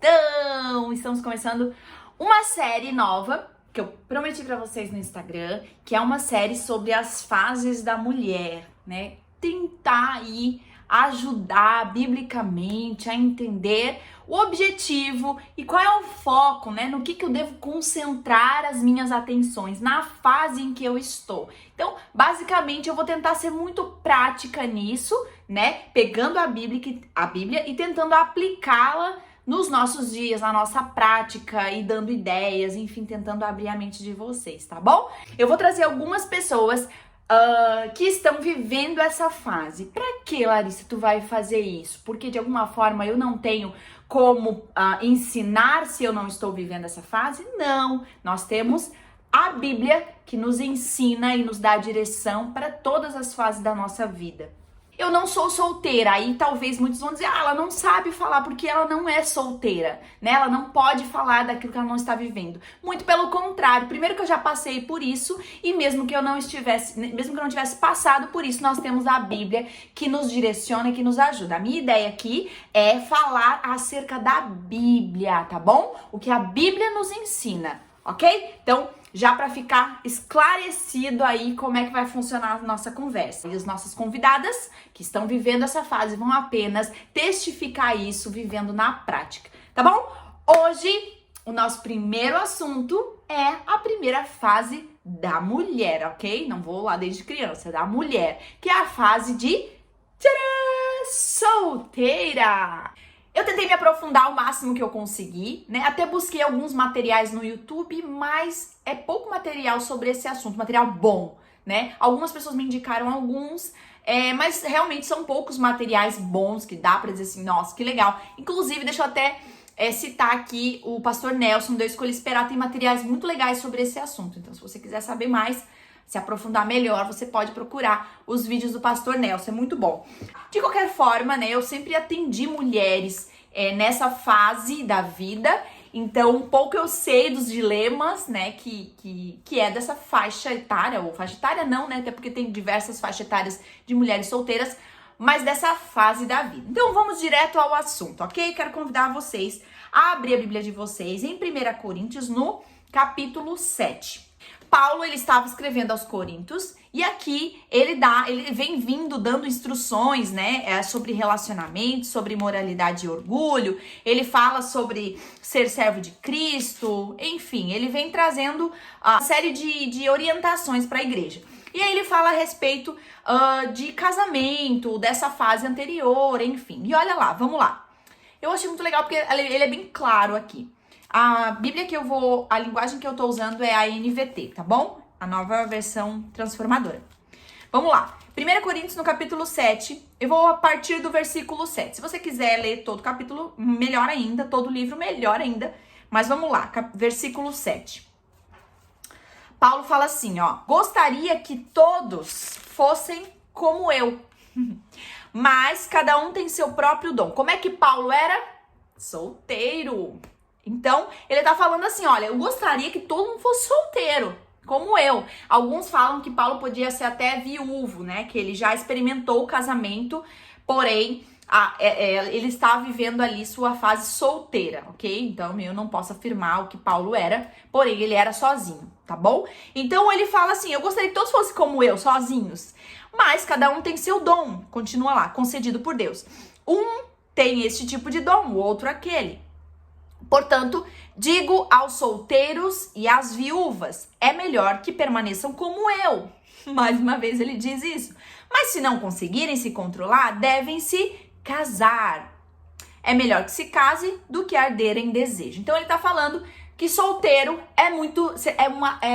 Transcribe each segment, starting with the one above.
Então, estamos começando uma série nova que eu prometi pra vocês no Instagram, que é uma série sobre as fases da mulher, né? Tentar aí ajudar biblicamente a entender o objetivo e qual é o foco, né? No que eu devo concentrar as minhas atenções na fase em que eu estou. Então, basicamente, eu vou tentar ser muito prática nisso, né? Pegando a Bíblia e tentando aplicá-la nos nossos dias, na nossa prática e dando ideias, enfim, tentando abrir a mente de vocês, tá bom? Eu vou trazer algumas pessoas que estão vivendo essa fase. Pra que, Larissa, tu vai fazer isso? Porque de alguma forma eu não tenho como ensinar se eu não estou vivendo essa fase? Não, nós temos a Bíblia que nos ensina e nos dá direção para todas as fases da nossa vida. Eu não sou solteira, aí talvez muitos vão dizer, ela não sabe falar porque ela não é solteira, né? Ela não pode falar daquilo que ela não está vivendo. Muito pelo contrário, primeiro que eu já passei por isso e mesmo que eu não tivesse passado por isso, nós temos a Bíblia que nos direciona e que nos ajuda. A minha ideia aqui é falar acerca da Bíblia, tá bom? O que a Bíblia nos ensina, ok? Então, já para ficar esclarecido aí como é que vai funcionar a nossa conversa. E as nossas convidadas que estão vivendo essa fase vão apenas testificar isso vivendo na prática, tá bom? Hoje, o nosso primeiro assunto é a primeira fase da mulher, ok? Não vou lá desde criança, da mulher, que é a fase de solteira. Eu tentei me aprofundar o máximo que eu consegui, né? Até busquei alguns materiais no YouTube, mas é pouco material sobre esse assunto, material bom, né? Algumas pessoas me indicaram alguns, mas realmente são poucos materiais bons que dá pra dizer assim, nossa, que legal. Inclusive, deixa eu até citar aqui o pastor Nelson, do Eu Escolhi Esperar, tem materiais muito legais sobre esse assunto. Então, se você quiser saber mais, se aprofundar melhor, você pode procurar os vídeos do pastor Nelson, é muito bom. De qualquer forma, né, eu sempre atendi mulheres nessa fase da vida, então um pouco eu sei dos dilemas, né, que é dessa faixa etária, ou faixa etária não, né, até porque tem diversas faixas etárias de mulheres solteiras, mas dessa fase da vida. Então vamos direto ao assunto, ok? Quero convidar vocês a abrir a Bíblia de vocês em 1 Coríntios, no capítulo 7. Paulo, ele estava escrevendo aos Coríntios e aqui ele vem dando instruções, né, sobre relacionamento, sobre moralidade e orgulho. Ele fala sobre ser servo de Cristo, enfim, ele vem trazendo uma série de orientações para a igreja. E aí ele fala a respeito de casamento, dessa fase anterior, enfim. E olha lá, vamos lá. Eu achei muito legal porque ele é bem claro aqui. A Bíblia a linguagem que eu tô usando é a NVT, tá bom? A nova versão transformadora. Vamos lá. 1 Coríntios, no capítulo 7, eu vou a partir do versículo 7. Se você quiser ler todo o capítulo, melhor ainda, todo o livro, melhor ainda. Mas vamos lá, versículo 7. Paulo fala assim, ó. Gostaria que todos fossem como eu, mas cada um tem seu próprio dom. Como é que Paulo era? Solteiro. Então, ele tá falando assim, olha, eu gostaria que todo mundo fosse solteiro, como eu. Alguns falam que Paulo podia ser até viúvo, né? Que ele já experimentou o casamento, porém, ele está vivendo ali sua fase solteira, ok? Então, eu não posso afirmar o que Paulo era, porém, ele era sozinho, tá bom? Então, ele fala assim, eu gostaria que todos fossem como eu, sozinhos. Mas cada um tem seu dom, continua lá, concedido por Deus. Um tem este tipo de dom, o outro aquele. Portanto, digo aos solteiros e às viúvas, é melhor que permaneçam como eu. Mais uma vez ele diz isso. Mas se não conseguirem se controlar, devem se casar. É melhor que se case do que arder em desejo. Então ele tá falando que solteiro é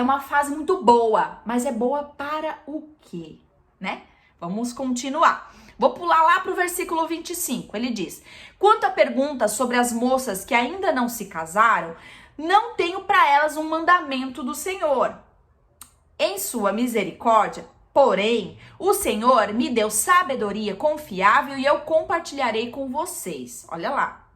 uma fase muito boa. Mas é boa para o quê? Né? Vamos continuar. Vou pular lá para o versículo 25, ele diz, quanto à pergunta sobre as moças que ainda não se casaram, não tenho para elas um mandamento do Senhor. Em sua misericórdia, porém, o Senhor me deu sabedoria confiável e eu compartilharei com vocês. Olha lá.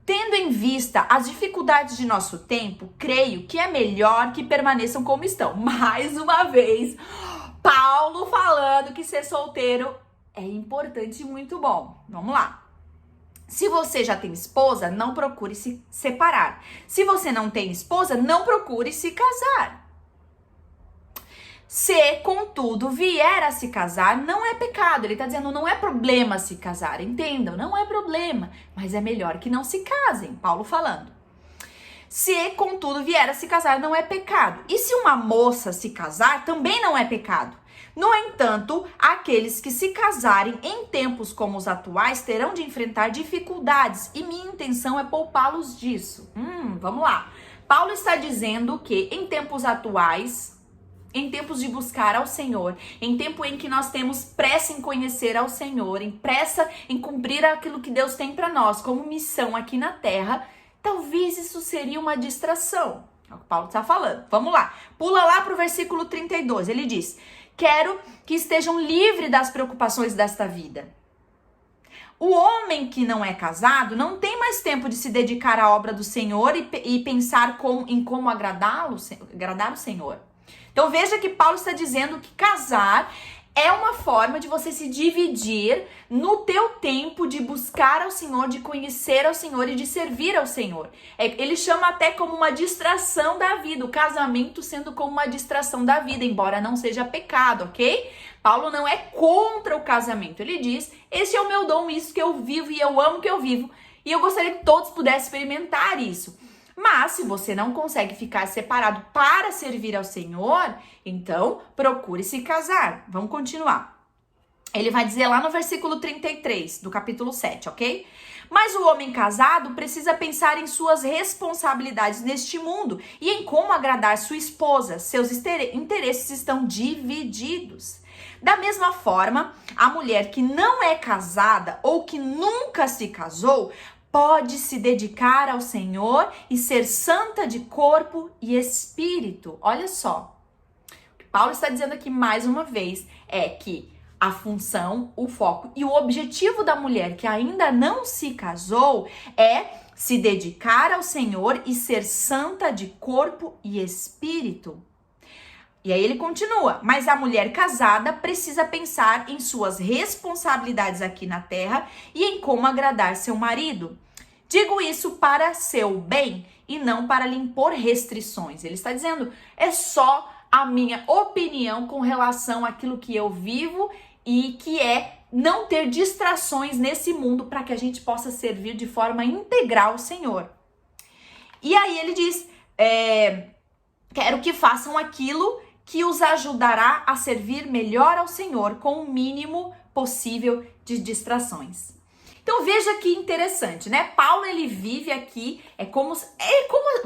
Tendo em vista as dificuldades de nosso tempo, creio que é melhor que permaneçam como estão. Mais uma vez, Paulo falando que ser solteiro é importante e muito bom. Vamos lá. Se você já tem esposa, não procure se separar. Se você não tem esposa, não procure se casar. Se, contudo, vier a se casar, não é pecado. Ele está dizendo, não é problema se casar. Entendam, não é problema. Mas é melhor que não se casem. Paulo falando. Se, contudo, vier a se casar, não é pecado. E se uma moça se casar, também não é pecado. No entanto, aqueles que se casarem em tempos como os atuais terão de enfrentar dificuldades. E minha intenção é poupá-los disso. Vamos lá. Paulo está dizendo que em tempos atuais, em tempos de buscar ao Senhor, em tempo em que nós temos pressa em conhecer ao Senhor, em pressa em cumprir aquilo que Deus tem para nós como missão aqui na terra, talvez isso seria uma distração. É o que Paulo está falando. Vamos lá. Pula lá para o versículo 32. Ele diz, quero que estejam livres das preocupações desta vida. O homem que não é casado não tem mais tempo de se dedicar à obra do Senhor e pensar em como agradar o Senhor. Então veja que Paulo está dizendo que casar é uma forma de você se dividir no teu tempo de buscar ao Senhor, de conhecer ao Senhor e de servir ao Senhor. Ele chama até como uma distração da vida, o casamento sendo como uma distração da vida, embora não seja pecado, ok? Paulo não é contra o casamento, ele diz, esse é o meu dom, isso que eu vivo e eu amo que eu vivo. E eu gostaria que todos pudessem experimentar isso. Mas se você não consegue ficar separado para servir ao Senhor, então procure se casar. Vamos continuar. Ele vai dizer lá no versículo 33 do capítulo 7, ok? Mas o homem casado precisa pensar em suas responsabilidades neste mundo e em como agradar sua esposa. Seus interesses estão divididos. Da mesma forma, a mulher que não é casada ou que nunca se casou pode se dedicar ao Senhor e ser santa de corpo e espírito. Olha só, o que Paulo está dizendo aqui mais uma vez é que a função, o foco e o objetivo da mulher que ainda não se casou é se dedicar ao Senhor e ser santa de corpo e espírito. E aí ele continua, mas a mulher casada precisa pensar em suas responsabilidades aqui na terra e em como agradar seu marido. Digo isso para seu bem e não para lhe impor restrições. Ele está dizendo, é só a minha opinião com relação àquilo que eu vivo e que é não ter distrações nesse mundo para que a gente possa servir de forma integral ao Senhor. E aí ele diz, quero que façam aquilo que os ajudará a servir melhor ao Senhor com o mínimo possível de distrações. Então veja que interessante, né? Paulo, ele vive aqui,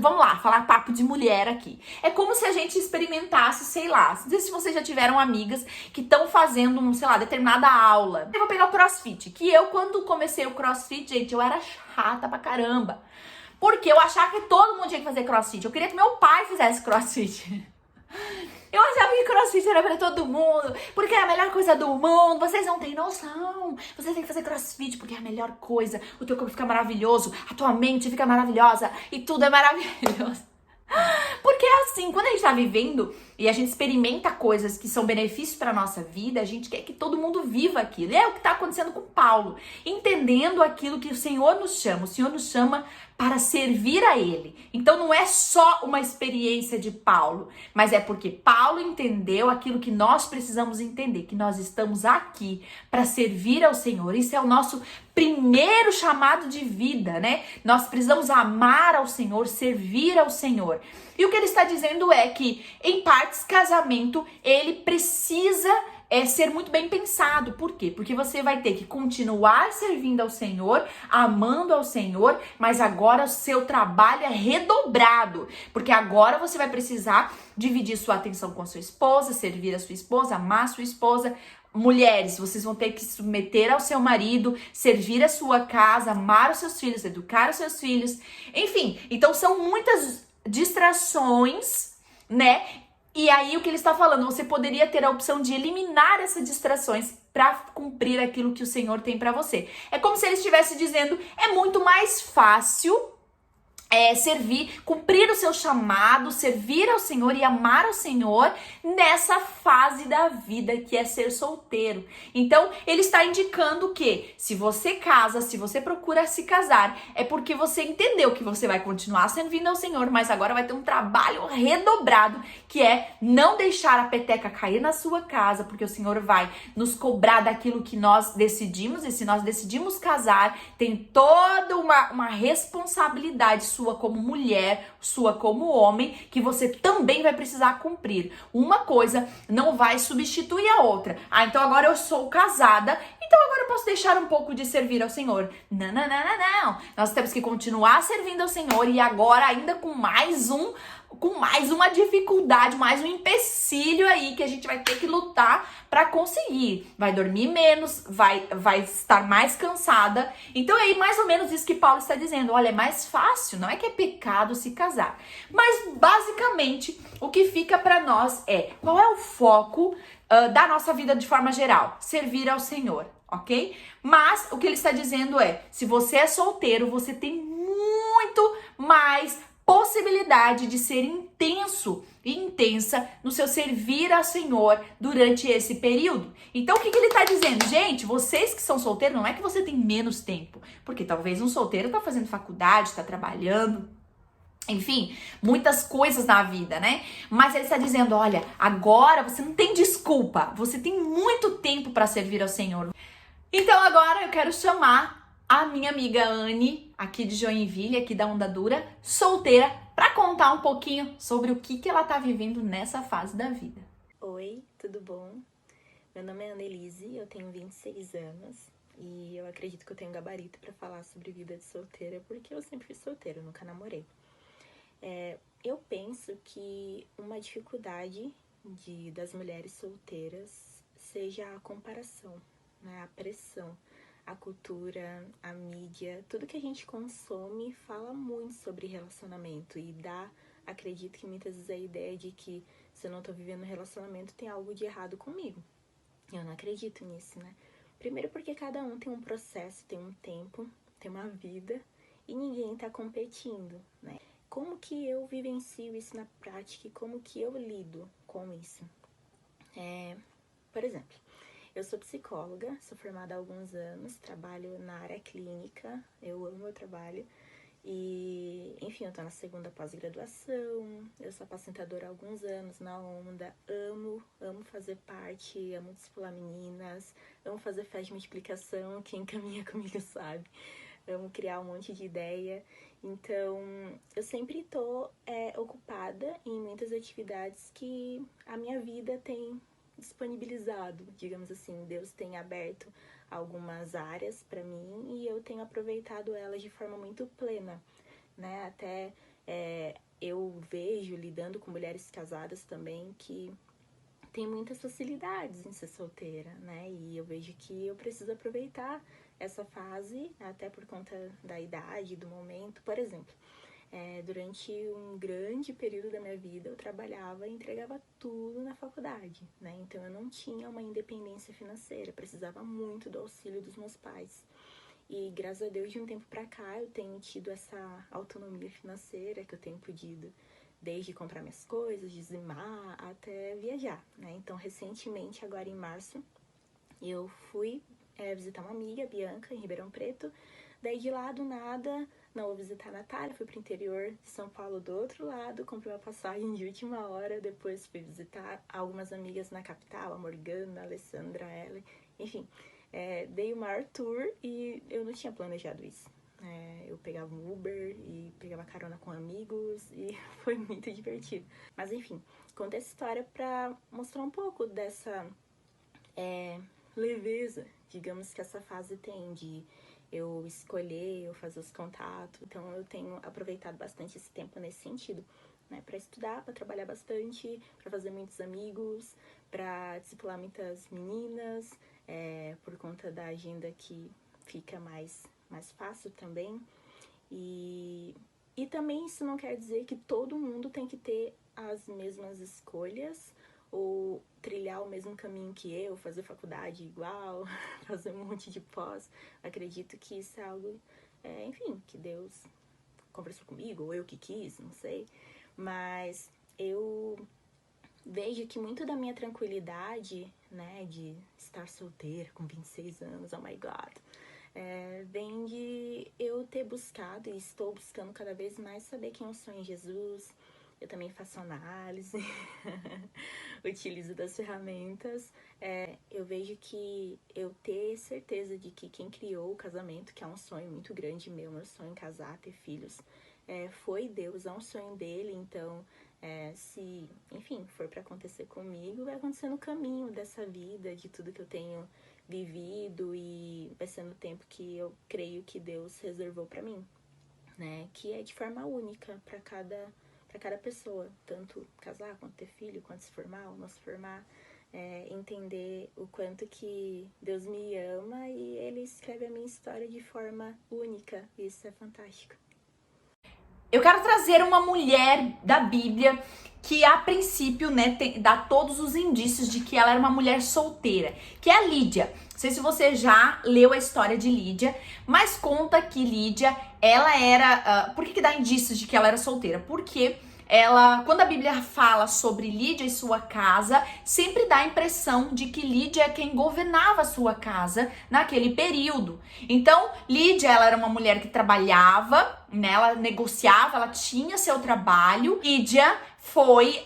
vamos lá, falar papo de mulher aqui. É como se a gente experimentasse, sei lá, não sei se vocês já tiveram amigas que estão fazendo, sei lá, determinada aula. Eu vou pegar o CrossFit, que eu, quando comecei o CrossFit, gente, eu era chata pra caramba. Porque eu achava que todo mundo tinha que fazer CrossFit. Eu queria que meu pai fizesse CrossFit. Eu achava que CrossFit era pra todo mundo, porque é a melhor coisa do mundo. Vocês não têm noção. Vocês têm que fazer CrossFit porque é a melhor coisa. O teu corpo fica maravilhoso, a tua mente fica maravilhosa e tudo é maravilhoso. Porque é assim, quando a gente tá vivendo e a gente experimenta coisas que são benefícios para nossa vida, a gente quer que todo mundo viva aquilo. E é o que tá acontecendo com Paulo, entendendo aquilo que o Senhor nos chama. O Senhor nos chama para servir a Ele. Então não é só uma experiência de Paulo, mas é porque Paulo entendeu aquilo que nós precisamos entender, que nós estamos aqui para servir ao Senhor. Isso é o nosso primeiro chamado de vida, né? Nós precisamos amar ao Senhor, servir ao Senhor. E o que ele está dizendo é que, em partes, casamento, ele precisa ser muito bem pensado. Por quê? Porque você vai ter que continuar servindo ao Senhor, amando ao Senhor, mas agora o seu trabalho é redobrado, porque agora você vai precisar dividir sua atenção com a sua esposa, servir a sua esposa, amar a sua esposa. Mulheres, vocês vão ter que se submeter ao seu marido, servir a sua casa, amar os seus filhos, educar os seus filhos, enfim. Então são muitas distrações, né? E aí o que ele está falando, você poderia ter a opção de eliminar essas distrações para cumprir aquilo que o Senhor tem para você. É como se ele estivesse dizendo, é muito mais fácil servir, cumprir o seu chamado, servir ao Senhor e amar ao Senhor nessa fase da vida que é ser solteiro. Então, ele está indicando que se você casa, se você procura se casar, é porque você entendeu que você vai continuar servindo ao Senhor, mas agora vai ter um trabalho redobrado, que é não deixar a peteca cair na sua casa, porque o Senhor vai nos cobrar daquilo que nós decidimos, e se nós decidimos casar, tem toda uma responsabilidade sua como mulher, sua como homem, que você também vai precisar cumprir. Uma coisa não vai substituir a outra. Ah, então agora eu sou casada, então agora eu posso deixar um pouco de servir ao Senhor. Não, não, não, não, não. Nós temos que continuar servindo ao Senhor e agora ainda com mais uma dificuldade, mais um empecilho aí que a gente vai ter que lutar para conseguir. Vai dormir menos, vai estar mais cansada. Então é aí mais ou menos isso que Paulo está dizendo. Olha, é mais fácil, não é que é pecado se casar. Mas basicamente o que fica para nós é qual é o foco da nossa vida de forma geral? Servir ao Senhor, ok? Mas o que ele está dizendo é, se você é solteiro, você tem muito mais possibilidade de ser intenso e intensa no seu servir ao Senhor durante esse período. Então, o que ele está dizendo? Gente, vocês que são solteiros, não é que você tem menos tempo, porque talvez um solteiro está fazendo faculdade, está trabalhando, enfim, muitas coisas na vida, né? Mas ele está dizendo, olha, agora você não tem desculpa, você tem muito tempo para servir ao Senhor. Então, agora eu quero chamar a minha amiga Anne, aqui de Joinville, aqui da Onda Dura, solteira, para contar um pouquinho sobre o que ela tá vivendo nessa fase da vida. Oi, tudo bom? Meu nome é Annelise, eu tenho 26 anos e eu acredito que eu tenho gabarito para falar sobre vida de solteira porque eu sempre fui solteira, eu nunca namorei. Eu penso que uma dificuldade das mulheres solteiras seja a comparação, né? A pressão. A cultura, a mídia, tudo que a gente consome fala muito sobre relacionamento e acredito que muitas vezes a ideia de que se eu não tô vivendo um relacionamento tem algo de errado comigo. Eu não acredito nisso, né? Primeiro porque cada um tem um processo, tem um tempo, tem uma vida e ninguém tá competindo, né? Como que eu vivencio isso na prática e como que eu lido com isso? Por exemplo, eu sou psicóloga, sou formada há alguns anos, trabalho na área clínica, eu amo meu trabalho e, enfim, eu tô na segunda pós-graduação, eu sou apacentadora há alguns anos na Onda, amo fazer parte, amo discipular meninas, amo fazer festa de multiplicação, quem caminha comigo sabe, amo criar um monte de ideia, então eu sempre tô ocupada em muitas atividades que a minha vida tem disponibilizado, digamos assim, Deus tem aberto algumas áreas para mim e eu tenho aproveitado elas de forma muito plena, né? Até eu vejo, lidando com mulheres casadas também, que tem muitas facilidades em ser solteira, né? E eu vejo que eu preciso aproveitar essa fase, até por conta da idade, do momento. Por exemplo, durante um grande período da minha vida eu trabalhava e entregava tudo na faculdade, né? Então eu não tinha uma independência financeira, precisava muito do auxílio dos meus pais. E graças a Deus, de um tempo pra cá, eu tenho tido essa autonomia financeira que eu tenho podido, desde comprar minhas coisas, dizimar, até viajar, né? Então, recentemente, agora em março, eu fui visitar uma amiga, Bianca, em Ribeirão Preto. Daí de lá, do nada, não vou visitar a Natália, fui pro interior de São Paulo do outro lado, comprei uma passagem de última hora, depois fui visitar algumas amigas na capital, a Morgana, a Alessandra, a Ellen, enfim. Dei o maior tour e eu não tinha planejado isso. Eu pegava um Uber e pegava carona com amigos e foi muito divertido. Mas enfim, contei essa história pra mostrar um pouco dessa leveza, digamos, que essa fase tem de eu escolher, eu fazer os contatos. Então eu tenho aproveitado bastante esse tempo nesse sentido, né? Pra estudar, pra trabalhar bastante, pra fazer muitos amigos, pra discipular muitas meninas, por conta da agenda que fica mais fácil também. E também isso não quer dizer que todo mundo tem que ter as mesmas escolhas ou trilhar o mesmo caminho que eu, fazer faculdade igual, fazer um monte de pós. Acredito que isso é algo, enfim, que Deus conversou comigo, ou eu que quis, não sei. Mas eu vejo que muito da minha tranquilidade, né, de estar solteira com 26 anos, oh my God, vem de eu ter buscado e estou buscando cada vez mais saber quem eu sou em Jesus. Eu também faço análise, utilizo das ferramentas. Eu vejo que eu ter certeza de que quem criou o casamento, que é um sonho muito grande meu sonho em casar, ter filhos, foi Deus, é um sonho dele. Então, se, enfim, for para acontecer comigo, vai acontecer no caminho dessa vida, de tudo que eu tenho vivido, e vai ser no tempo que eu creio que Deus reservou para mim, né? Que é de forma única para cada pessoa, tanto casar, quanto ter filho, quanto se formar ou não se formar, entender o quanto que Deus me ama e Ele escreve a minha história de forma única. Isso é fantástico. Eu quero trazer uma mulher da Bíblia que, a princípio, né, dá todos os indícios de que ela era uma mulher solteira, que é a Lídia. Não sei se você já leu a história de Lídia, mas conta que Lídia, ela era... por que dá indícios de que ela era solteira? Porque quando a Bíblia fala sobre Lídia e sua casa, sempre dá a impressão de que Lídia é quem governava a sua casa naquele período. Então, Lídia, ela era uma mulher que trabalhava, né? Ela negociava, ela tinha seu trabalho. Lídia foi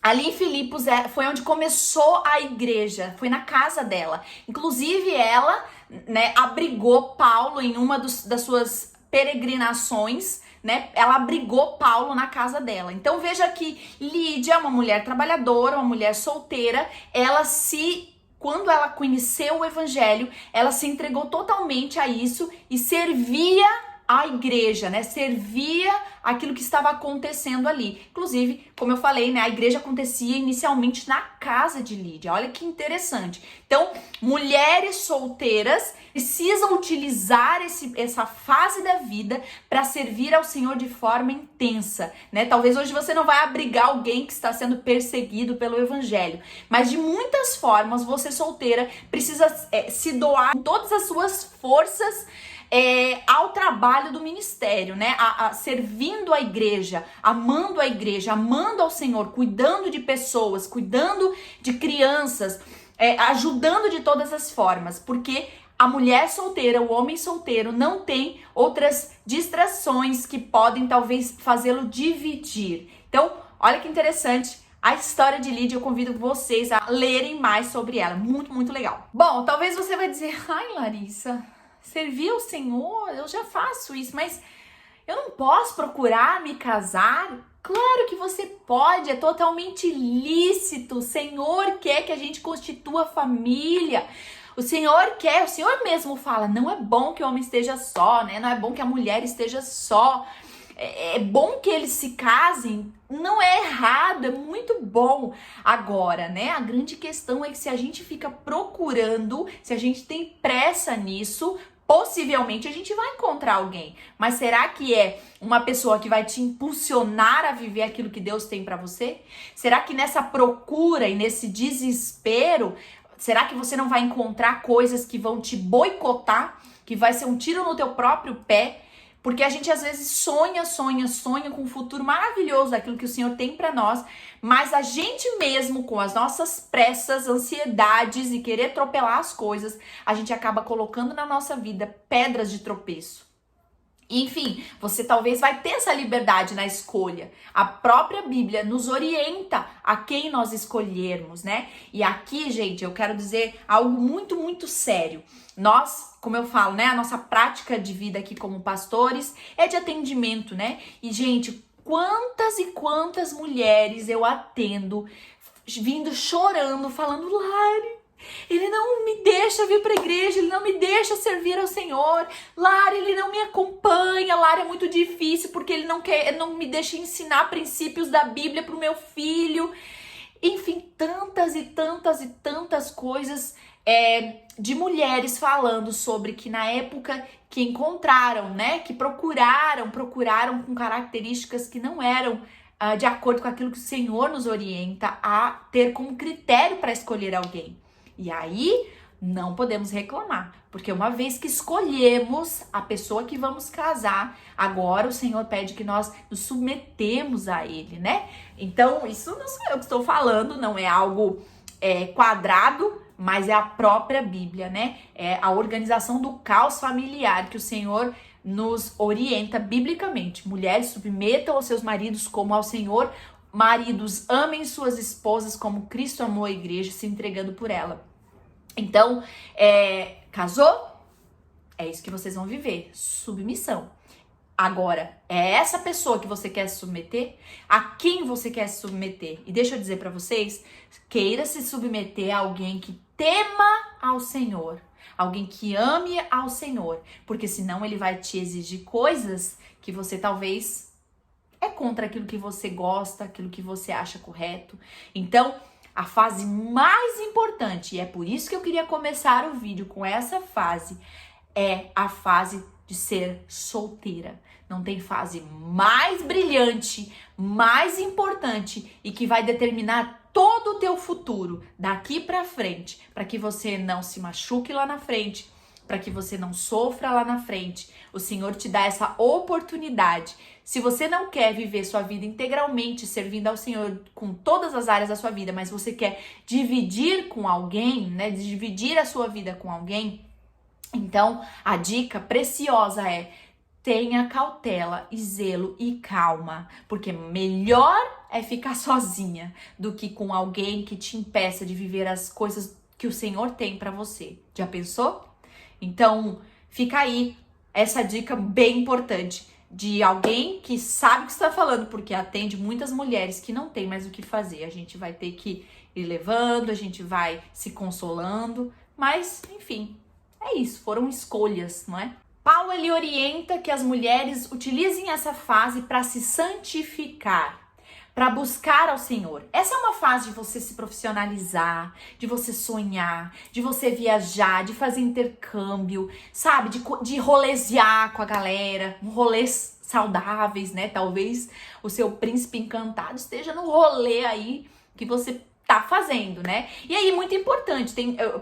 ali em Filipos, foi onde começou a igreja, foi na casa dela. Inclusive, ela, né, abrigou Paulo em uma das suas peregrinações, né? Ela abrigou Paulo na casa dela. Então veja que Lídia, uma mulher trabalhadora, uma mulher solteira, quando ela conheceu o evangelho, ela se entregou totalmente a isso e servia a igreja, né? Servia aquilo que estava acontecendo ali. Inclusive, como eu falei, né? A igreja acontecia inicialmente na casa de Lídia. Olha que interessante. Então, mulheres solteiras precisam utilizar essa fase da vida para servir ao Senhor de forma intensa, né? Talvez hoje você não vai abrigar alguém que está sendo perseguido pelo evangelho, mas de muitas formas você solteira precisa se doar com todas as suas forças ao trabalho do ministério, né? Servindo a igreja, amando ao Senhor, cuidando de pessoas, cuidando de crianças, ajudando de todas as formas, porque a mulher solteira, o homem solteiro não tem outras distrações que podem talvez fazê-lo dividir. Então, olha que interessante. A história de Lídia, eu convido vocês a lerem mais sobre ela. Muito, muito legal. Bom, talvez você vai dizer, ai, Larissa, servir ao Senhor, eu já faço isso, mas eu não posso procurar me casar? Claro que você pode, é totalmente lícito. O Senhor quer que a gente constitua família. O Senhor mesmo fala, não é bom que o homem esteja só, né? Não é bom que a mulher esteja só. É bom que eles se casem, não é errado, é muito bom. Agora, né, a grande questão é que se a gente fica procurando, se a gente tem pressa nisso, possivelmente a gente vai encontrar alguém. Mas será que é uma pessoa que vai te impulsionar a viver aquilo que Deus tem pra você? Será que nessa procura e nesse desespero, será que você não vai encontrar coisas que vão te boicotar, que vai ser um tiro no teu próprio pé? Porque a gente às vezes sonha com um futuro maravilhoso daquilo que o Senhor tem pra nós, mas a gente mesmo, com as nossas pressas, ansiedades e querer atropelar as coisas, a gente acaba colocando na nossa vida pedras de tropeço. Enfim, você talvez vai ter essa liberdade na escolha. A própria Bíblia nos orienta a quem nós escolhermos, né? E aqui, gente, eu quero dizer algo muito, muito sério. Nós, como eu falo, né? A nossa prática de vida aqui como pastores é de atendimento, né? E, gente, quantas e quantas mulheres eu atendo vindo chorando, falando, Lari, ele não me deixa vir para a igreja, ele não me deixa servir ao Senhor. Lara, ele não me acompanha. Lara, é muito difícil porque ele não me deixa ensinar princípios da Bíblia para o meu filho. Enfim, tantas e tantas e tantas coisas de mulheres falando sobre que na época que encontraram, né, que procuraram com características que não eram de acordo com aquilo que o Senhor nos orienta a ter como critério para escolher alguém. E aí, Não podemos reclamar, porque uma vez que escolhemos a pessoa que vamos casar, agora o Senhor pede que nós nos submetemos a Ele, né? Então, isso não sou eu que estou falando, não é algo quadrado, mas é a própria Bíblia, né? É a organização do caos familiar que o Senhor nos orienta biblicamente. Mulheres, submetam aos seus maridos como ao Senhor. Maridos, amem suas esposas como Cristo amou a igreja, se entregando por ela. Então, casou? É isso que vocês vão viver. Submissão. Agora, é essa pessoa que você quer se submeter? A quem você quer se submeter? E deixa eu dizer pra vocês, queira se submeter a alguém que tema ao Senhor. Alguém que ame ao Senhor. Porque senão ele vai te exigir coisas que você talvez é contra aquilo que você gosta, aquilo que você acha correto. Então, a fase mais importante, e é por isso que eu queria começar o vídeo com essa fase, é a fase de ser solteira. Não tem fase mais brilhante, mais importante e que vai determinar todo o teu futuro daqui pra frente, para que você não se machuque lá na frente, para que você não sofra lá na frente. O Senhor te dá essa oportunidade. Se você não quer viver sua vida integralmente servindo ao Senhor com todas as áreas da sua vida, mas você quer dividir com alguém, né, dividir a sua vida com alguém, então a dica preciosa é: tenha cautela e zelo e calma, porque melhor é ficar sozinha do que com alguém que te impeça de viver as coisas que o Senhor tem pra você. Já pensou? Então, fica aí essa dica bem importante de alguém que sabe o que está falando, porque atende muitas mulheres que não tem mais o que fazer. A gente vai ter que ir levando, a gente vai se consolando, mas, enfim, é isso, foram escolhas, não é? Paulo, ele orienta que as mulheres utilizem essa fase para se santificar, para buscar ao Senhor. Essa é uma fase de você se profissionalizar, de você sonhar, de você viajar, de fazer intercâmbio, sabe? De rolezear com a galera, rolês saudáveis, né? Talvez o seu príncipe encantado esteja no rolê aí que você tá fazendo, né? E aí, muito importante,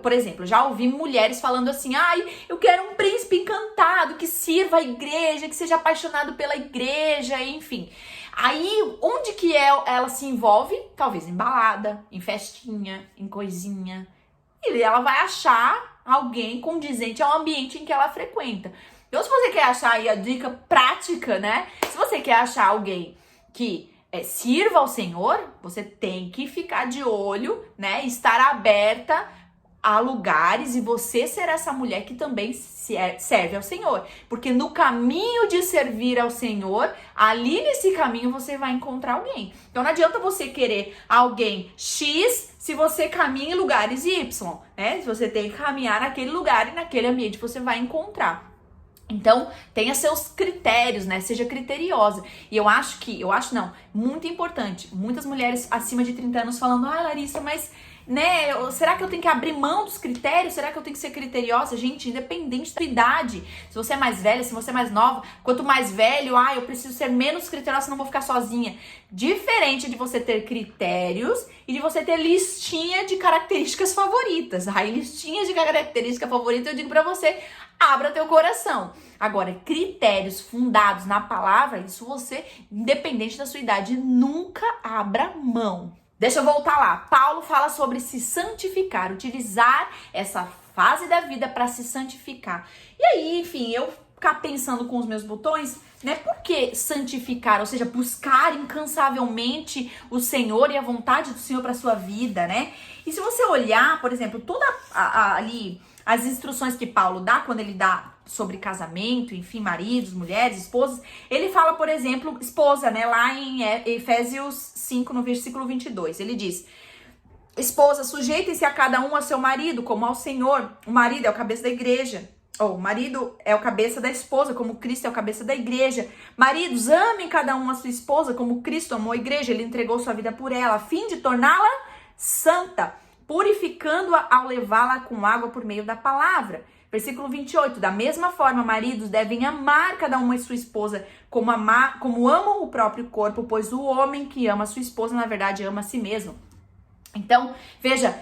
por exemplo, já ouvi mulheres falando assim: ai, eu quero um príncipe encantado, que sirva a igreja, que seja apaixonado pela igreja, enfim. Aí, onde que ela se envolve? Talvez em balada, em festinha, em coisinha. E ela vai achar alguém condizente ao ambiente em que ela frequenta. Então, se você quer achar aí a dica prática, né? Se você quer achar alguém que sirva ao Senhor, você tem que ficar de olho, né? Estar aberta a lugares e você ser essa mulher que também serve ao Senhor. Porque no caminho de servir ao Senhor, ali nesse caminho você vai encontrar alguém. Então não adianta você querer alguém X se você caminha em lugares Y, né? Se você tem que caminhar naquele lugar e naquele ambiente você vai encontrar. Então, tenha seus critérios, né? Seja criteriosa. E eu acho não, muito importante. Muitas mulheres acima de 30 anos falando: ai, Larissa, mas, né, será que eu tenho que abrir mão dos critérios? Será que eu tenho que ser criteriosa? Gente, independente da idade. Se você é mais velha, se você é mais nova, quanto mais velho, eu preciso ser menos criteriosa, senão vou ficar sozinha. Diferente de você ter critérios e de você ter listinha de características favoritas. Aí, listinha de característica favorita, eu digo pra você: abra teu coração. Agora, critérios fundados na palavra, isso você, independente da sua idade, nunca abra mão. Deixa eu voltar lá. Paulo fala sobre se santificar, utilizar essa fase da vida para se santificar. E aí, enfim, eu ficar pensando com os meus botões, né? Por que santificar? Ou seja, buscar incansavelmente o Senhor e a vontade do Senhor para sua vida, né? E se você olhar, por exemplo, toda ali as instruções que Paulo dá, quando ele dá sobre casamento, enfim, maridos, mulheres, esposas, ele fala, por exemplo, esposa, né, lá em Efésios 5, no versículo 22, ele diz: esposa, sujeitem-se a cada um a seu marido, como ao Senhor. O marido é o cabeça da igreja, ou o marido é o cabeça da esposa, como Cristo é o cabeça da igreja. Maridos, amem cada um a sua esposa, como Cristo amou a igreja, ele entregou sua vida por ela, a fim de torná-la santa, purificando-a ao levá-la com água por meio da palavra. Versículo 28, da mesma forma, maridos devem amar cada uma a sua esposa como amam o próprio corpo, pois o homem que ama a sua esposa, na verdade, ama a si mesmo. Então, veja,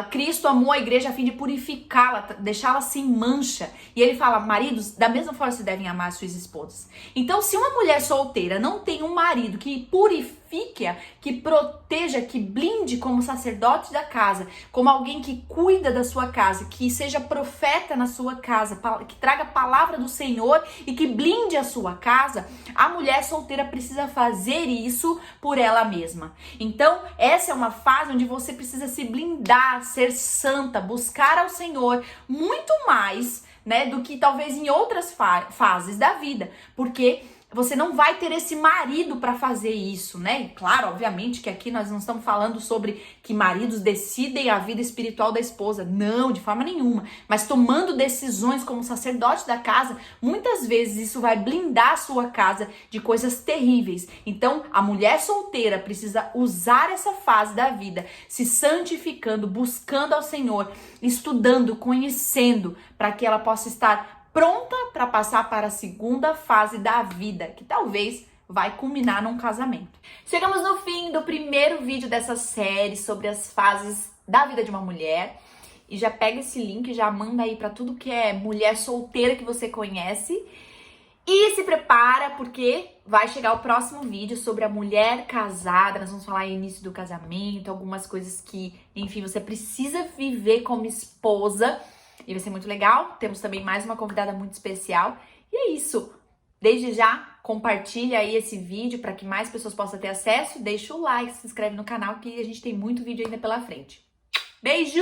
Cristo amou a igreja a fim de purificá-la, deixá-la sem mancha. E ele fala, maridos, da mesma forma vocês devem amar suas esposas. Então, se uma mulher solteira não tem um marido que purifique-a, que proteja, que blinde como sacerdote da casa, como alguém que cuida da sua casa, que seja profeta na sua casa, que traga a palavra do Senhor e que blinde a sua casa, a mulher solteira precisa fazer isso por ela mesma. Então, essa é uma fase onde você precisa se blindar, ser santa, buscar ao Senhor muito mais, né, do que talvez em outras fases da vida, porque você não vai ter esse marido para fazer isso, né? E claro, obviamente que aqui nós não estamos falando sobre que maridos decidem a vida espiritual da esposa. Não, de forma nenhuma. Mas tomando decisões como sacerdote da casa, muitas vezes isso vai blindar a sua casa de coisas terríveis. Então, a mulher solteira precisa usar essa fase da vida, se santificando, buscando ao Senhor, estudando, conhecendo, para que ela possa estar pronta para passar para a segunda fase da vida, que talvez vai culminar num casamento. Chegamos no fim do primeiro vídeo dessa série sobre as fases da vida de uma mulher. E já pega esse link e já manda aí para tudo que é mulher solteira que você conhece. E se prepara porque vai chegar o próximo vídeo sobre a mulher casada. Nós vamos falar aí início do casamento, algumas coisas que, enfim, você precisa viver como esposa. E vai ser muito legal. Temos também mais uma convidada muito especial. E é isso. Desde já, compartilha aí esse vídeo para que mais pessoas possam ter acesso. Deixa o like, se inscreve no canal que a gente tem muito vídeo ainda pela frente. Beijo!